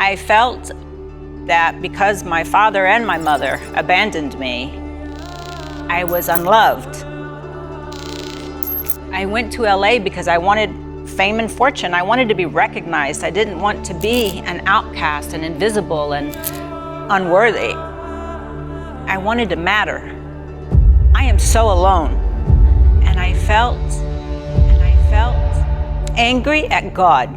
I felt that because my father and my mother abandoned me, I was unloved. I went to LA because I wanted fame and fortune. I wanted to be recognized. I didn't want to be an outcast and invisible and unworthy. I wanted to matter. I am so alone. And I felt angry at God.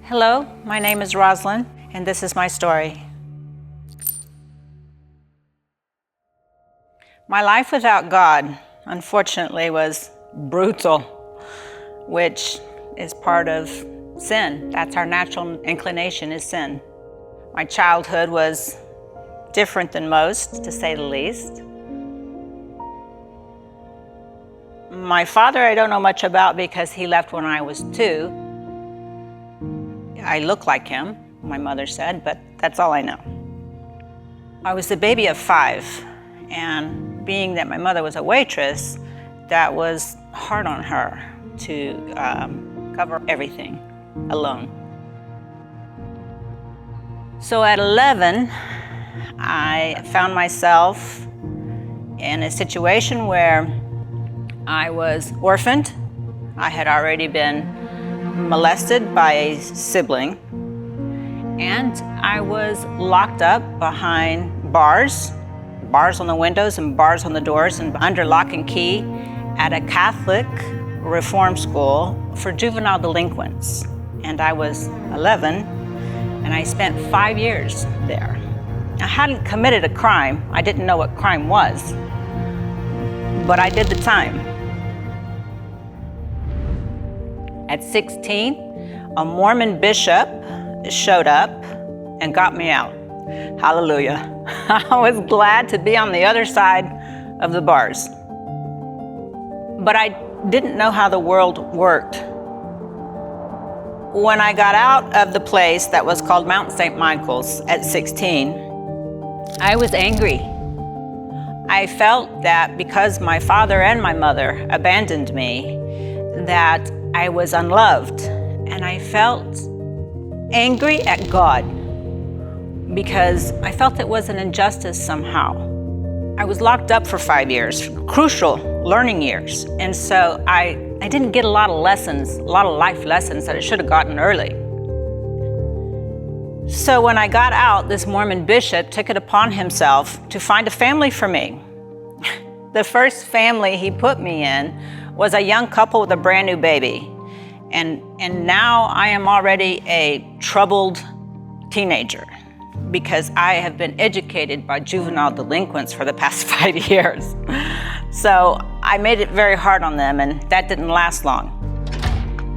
Hello, my name is Rosalyn, and this is my story. My life without God, unfortunately, was brutal, which is part of sin. That's our natural inclination, is sin. My childhood was different than most, to say the least. My father I don't know much about because he left when I was 2. I look like him, my mother said, but that's all I know. I was the baby of 5, and being that my mother was a waitress, that was hard on her to cover everything alone. So at 11, I found myself in a situation where I was orphaned. I had already been molested by a sibling, and I was locked up behind bars on the windows and bars on the doors, and under lock and key at a Catholic reform school for juvenile delinquents. And I was 11, and I spent 5 years there. I hadn't committed a crime. I didn't know what crime was, but I did the time. At 16, a Mormon bishop showed up and got me out. Hallelujah. I was glad to be on the other side of the bars. But I didn't know how the world worked. When I got out of the place that was called Mount St. Michael's at 16, I was angry. I felt that because my father and my mother abandoned me, that I was unloved. And I felt angry at God because I felt it was an injustice somehow. I was locked up for 5 years, crucial learning years. And so I didn't get a lot of life lessons that I should have gotten early. So when I got out, this Mormon bishop took it upon himself to find a family for me. The first family he put me in was a young couple with a brand new baby. And now I am already a troubled teenager because I have been educated by juvenile delinquents for the past 5 years. So I made it very hard on them, and that didn't last long.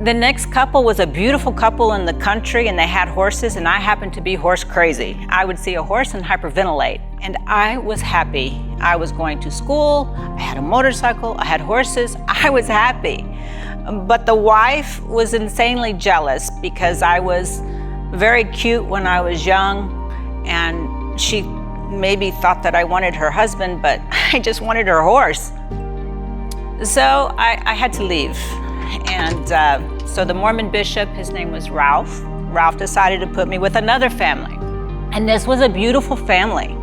The next couple was a beautiful couple in the country, and they had horses, and I happened to be horse crazy. I would see a horse and hyperventilate, and I was happy. I was going to school, I had a motorcycle, I had horses, I was happy. But the wife was insanely jealous because I was very cute when I was young, and she maybe thought that I wanted her husband, but I just wanted her horse. So I had to leave. And so the Mormon bishop, his name was Ralph. Ralph decided to put me with another family. And this was a beautiful family.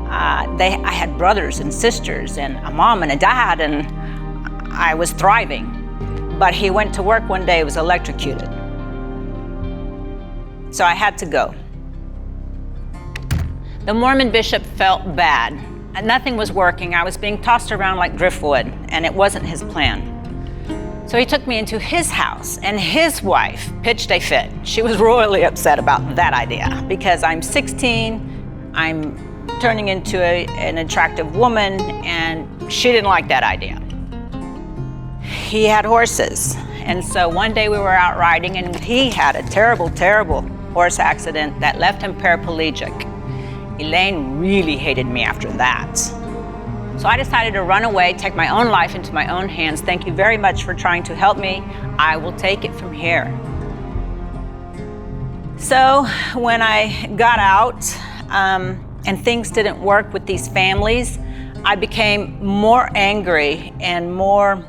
I had brothers and sisters and a mom and a dad, and I was thriving. But he went to work one day, was electrocuted. So I had to go. The Mormon bishop felt bad, and nothing was working. I was being tossed around like driftwood, and it wasn't his plan. So he took me into his house, and his wife pitched a fit. She was royally upset about that idea because I'm 16, I'm turning into an attractive woman, and she didn't like that idea. He had horses, and so one day we were out riding, and he had a terrible, terrible horse accident that left him paraplegic. Elaine really hated me after that. So I decided to run away, take my own life into my own hands. Thank you very much for trying to help me. I will take it from here. So when I got out and things didn't work with these families, I became more angry and more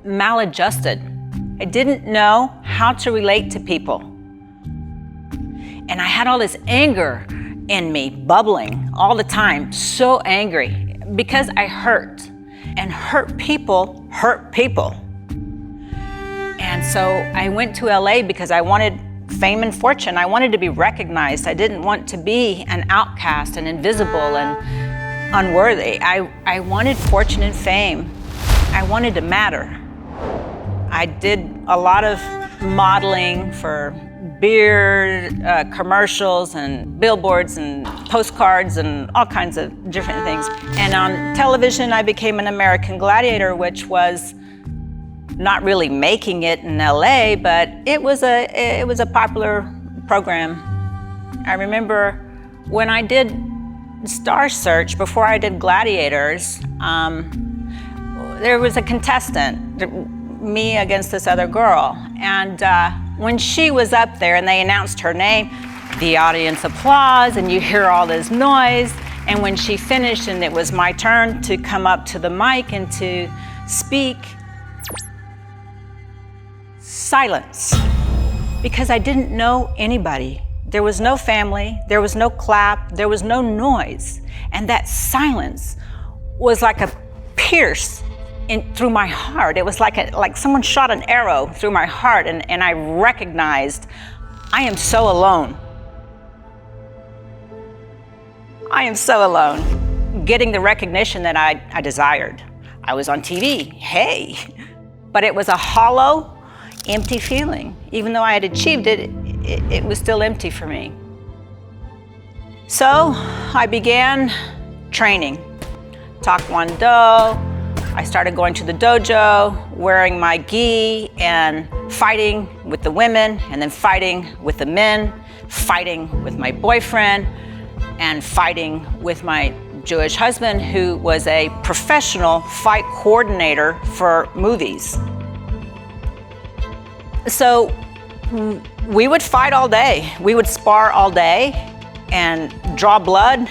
maladjusted. I didn't know how to relate to people. And I had all this anger in me, bubbling all the time, so angry, because I hurt. And hurt people hurt people. And so I went to LA because I wanted fame and fortune. I wanted to be recognized. I didn't want to be an outcast and invisible and unworthy. I wanted fortune and fame. I wanted to matter. I did a lot of modeling for beer commercials and billboards and postcards and all kinds of different things. And on television, I became an American Gladiator, which was not really making it in LA, but it was a popular program. I remember when I did Star Search, before I did Gladiators, there was a contestant, me against this other girl. And when she was up there and they announced her name, the audience applauds and you hear all this noise. And when she finished and it was my turn to come up to the mic and to speak, silence, because I didn't know anybody. There was no family, there was no clap, there was no noise. And that silence was like a pierce through my heart. It was like someone shot an arrow through my heart, and I recognized I am so alone. I am so alone, getting the recognition that I desired. I was on TV, hey, but it was a hollow, empty feeling. Even though I had achieved it, it was still empty for me. So I began training, Taekwondo. I started going to the dojo, wearing my gi and fighting with the women, and then fighting with the men, fighting with my boyfriend, and fighting with my Jewish husband, who was a professional fight coordinator for movies. So we would fight all day. We would spar all day and draw blood.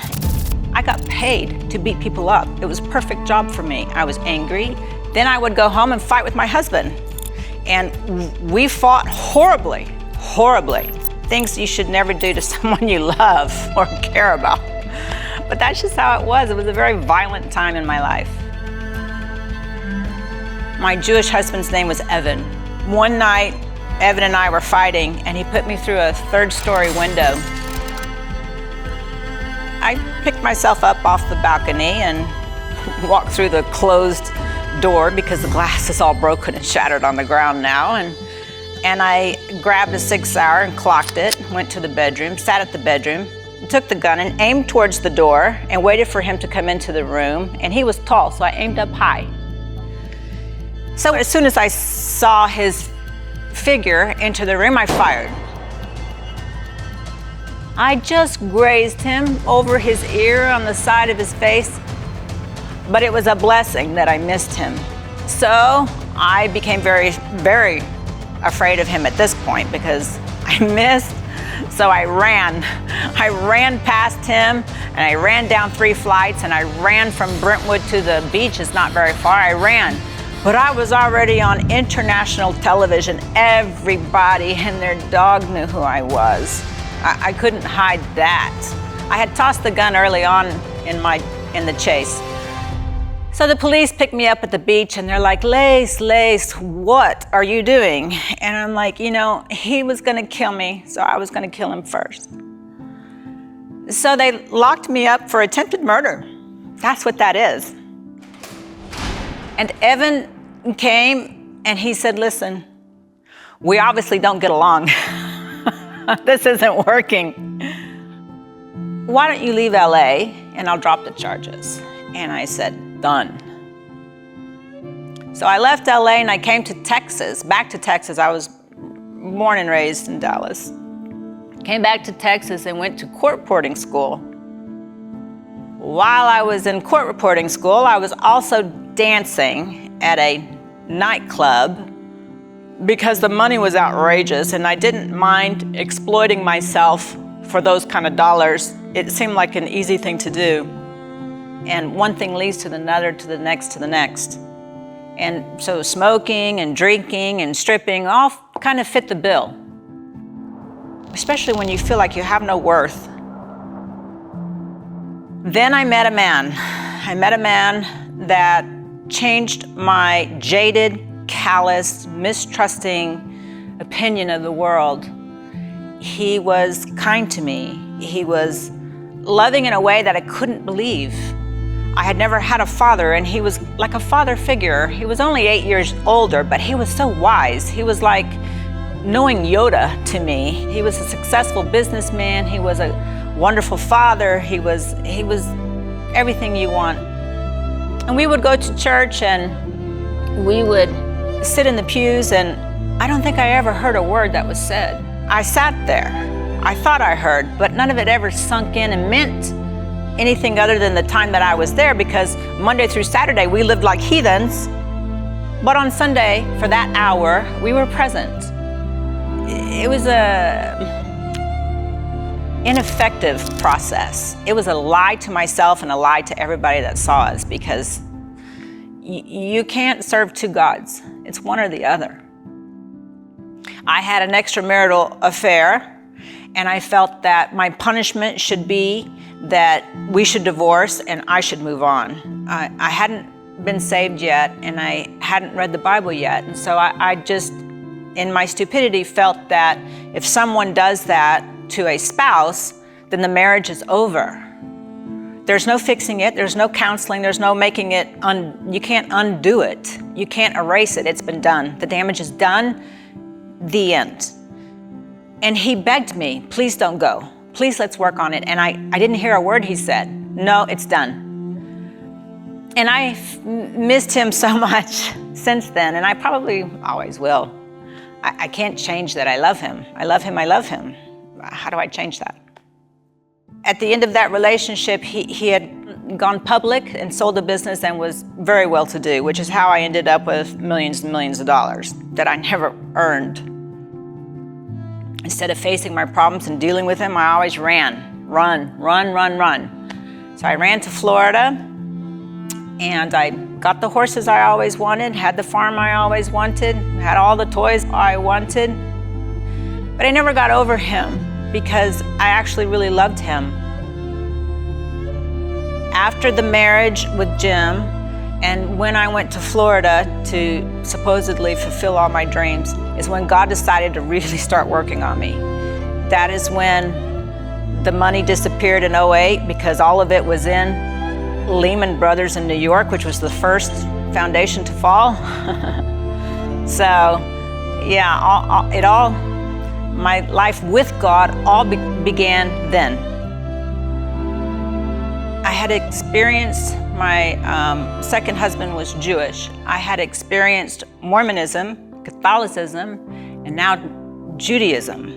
I got paid to beat people up. It was a perfect job for me. I was angry. Then I would go home and fight with my husband. And we fought horribly, horribly. Things you should never do to someone you love or care about. But that's just how it was. It was a very violent time in my life. My Jewish husband's name was Evan. One night, Evan and I were fighting, and he put me through a third-story window. I picked myself up off the balcony and walked through the closed door because the glass is all broken and shattered on the ground now. And I grabbed a 6-hour and clocked it, went to the bedroom, sat at the bedroom, took the gun and aimed towards the door and waited for him to come into the room. And he was tall, so I aimed up high. So as soon as I saw his figure into the room, I fired. I just grazed him over his ear on the side of his face, but it was a blessing that I missed him. So I became very, very afraid of him at this point because I missed, so I ran. I ran past him and I ran down 3 flights and I ran from Brentwood to the beach. It's not very far. I ran. But I was already on international television. Everybody and their dog knew who I was. I couldn't hide that. I had tossed the gun early on in the chase. So the police picked me up at the beach and they're like, Lace, what are you doing? And I'm like, he was gonna kill me, so I was gonna kill him first. So they locked me up for attempted murder. That's what that is. And Evan came and he said, listen, we obviously don't get along. This isn't working. Why don't you leave LA and I'll drop the charges? And I said, done. So I left LA and I came to Texas, back to Texas. I was born and raised in Dallas. Came back to Texas and went to court reporting school. While I was in court reporting school, I was also dancing at a nightclub because the money was outrageous and I didn't mind exploiting myself for those kind of dollars. It seemed like an easy thing to do. And one thing leads to another, to the next, to the next. And so smoking and drinking and stripping all kind of fit the bill. especially when you feel like you have no worth. Then I met a man. I met a man that changed my jaded, callous, mistrusting opinion of the world. He was kind to me. He was loving in a way that I couldn't believe. I had never had a father, and he was like a father figure. He was only 8 years older, but he was so wise. He was like knowing Yoda to me. He was a successful businessman. He was a wonderful father. He was everything you want. And we would go to church, and we would sit in the pews, and I don't think I ever heard a word that was said. I sat there. I thought I heard, but none of it ever sunk in and meant anything other than the time that I was there, because Monday through Saturday we lived like heathens, but on Sunday for that hour we were present. It was a ineffective process. It was a lie to myself and a lie to everybody that saw us, because you can't serve two gods. It's one or the other. I had an extramarital affair, and I felt that my punishment should be that we should divorce and I should move on. I hadn't been saved yet, and I hadn't read the Bible yet, and so I just, in my stupidity, felt that if someone does that to a spouse, then the marriage is over. There's no fixing it, there's no counseling, there's no making it, you can't undo it. You can't erase it, it's been done. The damage is done, the end. And he begged me, please don't go. Please, let's work on it. And I didn't hear a word he said. No, it's done. And I missed him so much since then, and I probably always will. I can't change that I love him. I love him, I love him. How do I change that? At the end of that relationship, he had gone public and sold a business and was very well-to-do, which is how I ended up with millions and millions of dollars that I never earned. Instead of facing my problems and dealing with them, I always run. So I ran to Florida, and I got the horses I always wanted, had the farm I always wanted, had all the toys I wanted. But I never got over him, because I actually really loved him. After the marriage with Jim, and when I went to Florida to supposedly fulfill all my dreams, is when God decided to really start working on me. That is when the money disappeared in 2008, because all of it was in Lehman Brothers in New York, which was the first foundation to fall. So, yeah, my life with God all began then. I had experienced, my second husband was Jewish. I had experienced Mormonism, Catholicism, and now Judaism.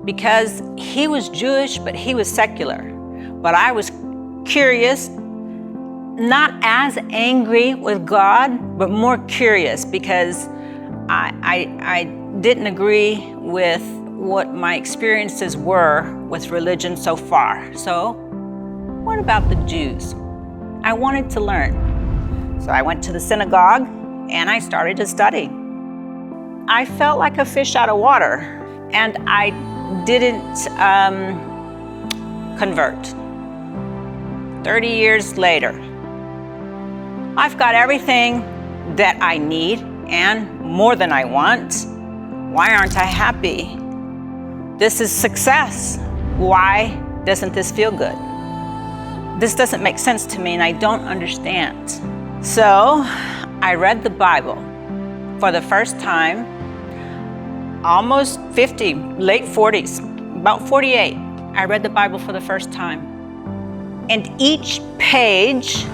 Because he was Jewish, but he was secular. But I was curious, not as angry with God, but more curious, because I didn't agree with what my experiences were with religion so far. So what about the Jews? I wanted to learn. So I went to the synagogue and I started to study. I felt like a fish out of water, and I didn't convert. 30 years later, I've got everything that I need and more than I want. Why aren't I happy? This is success. Why doesn't this feel good? This doesn't make sense to me, and I don't understand. So I read the Bible for the first time, almost 50, late 40s, about 48. I read the Bible for the first time. And each page,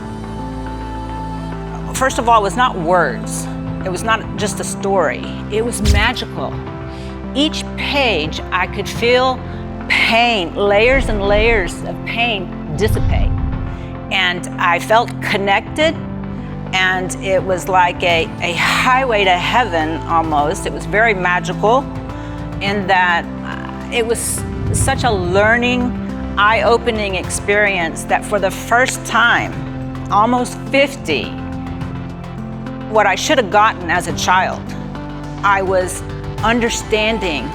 first of all, was not words. It was not just a story. It was magical. Each page, I could feel pain, layers and layers of pain dissipate. And I felt connected, and it was like a highway to heaven almost. It was very magical in that it was such a learning, eye-opening experience that for the first time, almost 50, what I should have gotten as a child, I was understanding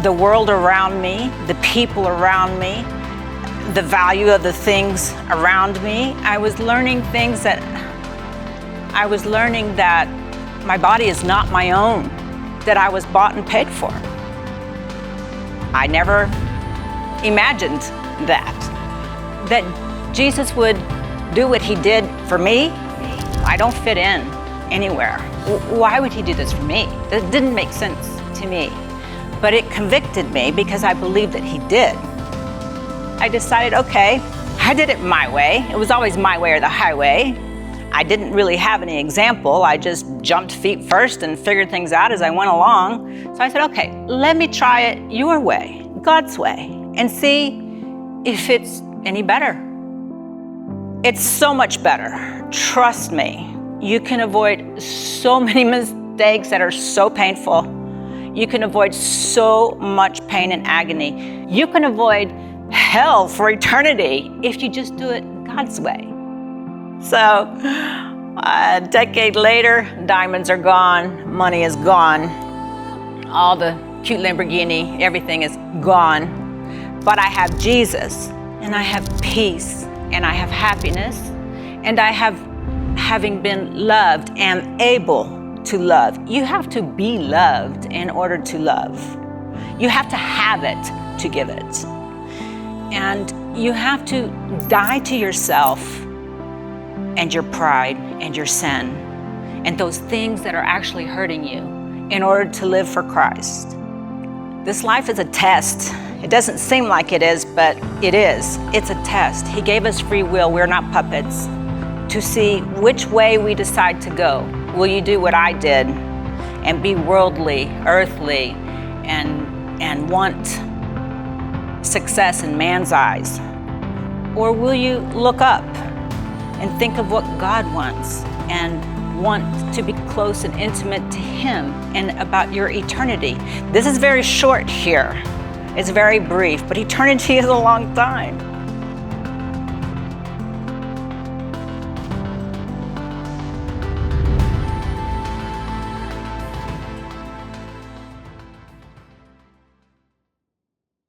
the world around me, the people around me, the value of the things around me. I was learning that my body is not my own, that I was bought and paid for. I never imagined that Jesus would do what he did for me. I don't fit in anywhere. Why would he do this for me? That didn't make sense to me. But it convicted me because I believed that he did. I decided, okay, I did it my way. It was always my way or the highway. I didn't really have any example. I just jumped feet first and figured things out as I went along. So I said, okay, let me try it your way, God's way, and see if it's any better. It's so much better. Trust me. You can avoid so many mistakes that are so painful. You can avoid so much pain and agony. You can avoid hell for eternity if you just do it God's way. So, a decade later, diamonds are gone, money is gone, all the cute Lamborghini, everything is gone. But I have Jesus, and I have peace, and I have happiness, and I have, having been loved, am able to love. You have to be loved in order to love. You have to have it to give it. And you have to die to yourself and your pride and your sin and those things that are actually hurting you in order to live for Christ. This life is a test. It doesn't seem like it is, but it is. It's a test. He gave us free will. We're not puppets. To see which way we decide to go. Will you do what I did and be worldly, earthly, and want success in man's eyes? Or will you look up and think of what God wants and want to be close and intimate to him and about your eternity? This is very short here. It's very brief, but eternity is a long time.